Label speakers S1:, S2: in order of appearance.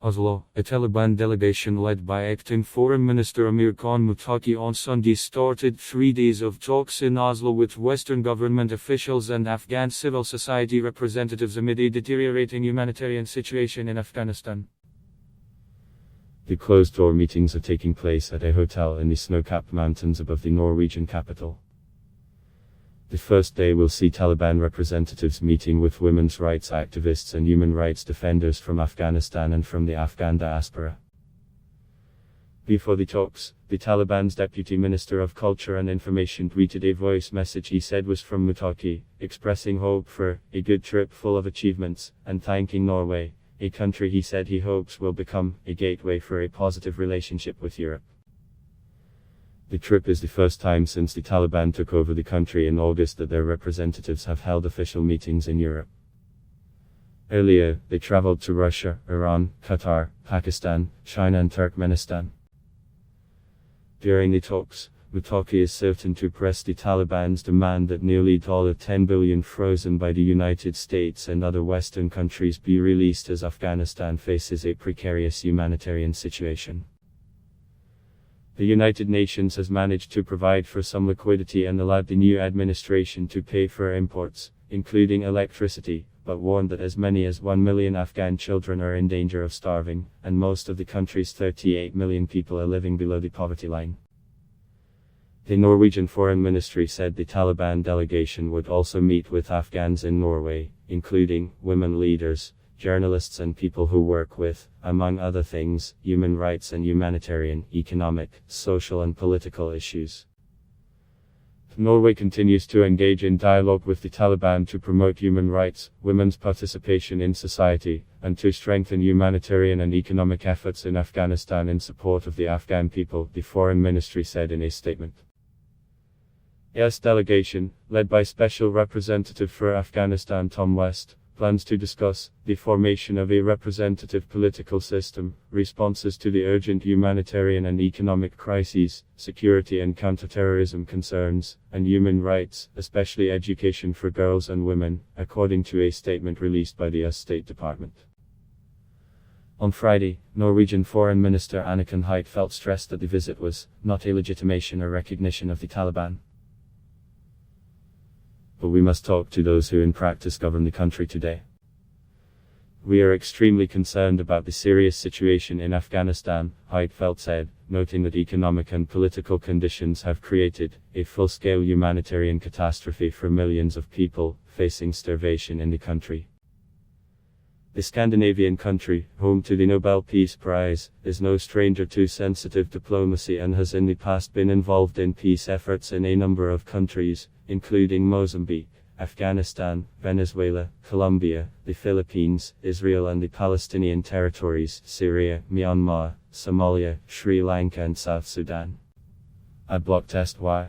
S1: Oslo, a Taliban delegation led by acting Foreign Minister Amir Khan Muttaqi on Sunday started 3 days of talks in Oslo with Western government officials and Afghan civil society representatives amid a deteriorating humanitarian situation in Afghanistan.
S2: The closed-door meetings are taking place at a hotel in the snow-capped mountains above the Norwegian capital. The first day will see Taliban representatives meeting with women's rights activists and human rights defenders from Afghanistan and from the Afghan diaspora. Before the talks, the Taliban's Deputy Minister of Culture and Information tweeted a voice message he said was from Muttaqi, expressing hope for a good trip full of achievements, and thanking Norway, a country he said he hopes will become a gateway for a positive relationship with Europe. The trip is the first time since the Taliban took over the country in August that their representatives have held official meetings in Europe. Earlier, they traveled to Russia, Iran, Qatar, Pakistan, China and Turkmenistan. During the talks, Muttaqi is certain to press the Taliban's demand that nearly $10 billion frozen by the United States and other Western countries be released as Afghanistan faces a precarious humanitarian situation. The United Nations has managed to provide for some liquidity and allowed the new administration to pay for imports, including electricity, but warned that as many as 1 million Afghan children are in danger of starving, and most of the country's 38 million people are living below the poverty line. The Norwegian Foreign Ministry said the Taliban delegation would also meet with Afghans in Norway, including women leaders, journalists and people who work with, among other things, human rights and humanitarian, economic, social and political issues. Norway continues to engage in dialogue with the Taliban to promote human rights, women's participation in society, and to strengthen humanitarian and economic efforts in Afghanistan in support of the Afghan people, the Foreign Ministry said in a statement. EU's delegation, led by Special Representative for Afghanistan Tom West, plans to discuss the formation of a representative political system, responses to the urgent humanitarian and economic crises, security and counterterrorism concerns, and human rights, especially education for girls and women, according to a statement released by the US State Department. On Friday, Norwegian Foreign Minister Anniken Huitfeldt stressed that the visit was not a legitimation or recognition of the Taliban. But we must talk to those who in practice govern the country today. We are extremely concerned about the serious situation in Afghanistan, Huitfeldt said, noting that economic and political conditions have created a full-scale humanitarian catastrophe for millions of people facing starvation in the country. The Scandinavian country, home to the Nobel Peace Prize, is no stranger to sensitive diplomacy and has in the past been involved in peace efforts in a number of countries, including Mozambique, Afghanistan, Venezuela, Colombia, the Philippines, Israel and the Palestinian territories, Syria, Myanmar, Somalia, Sri Lanka and South Sudan. Adblock test Y.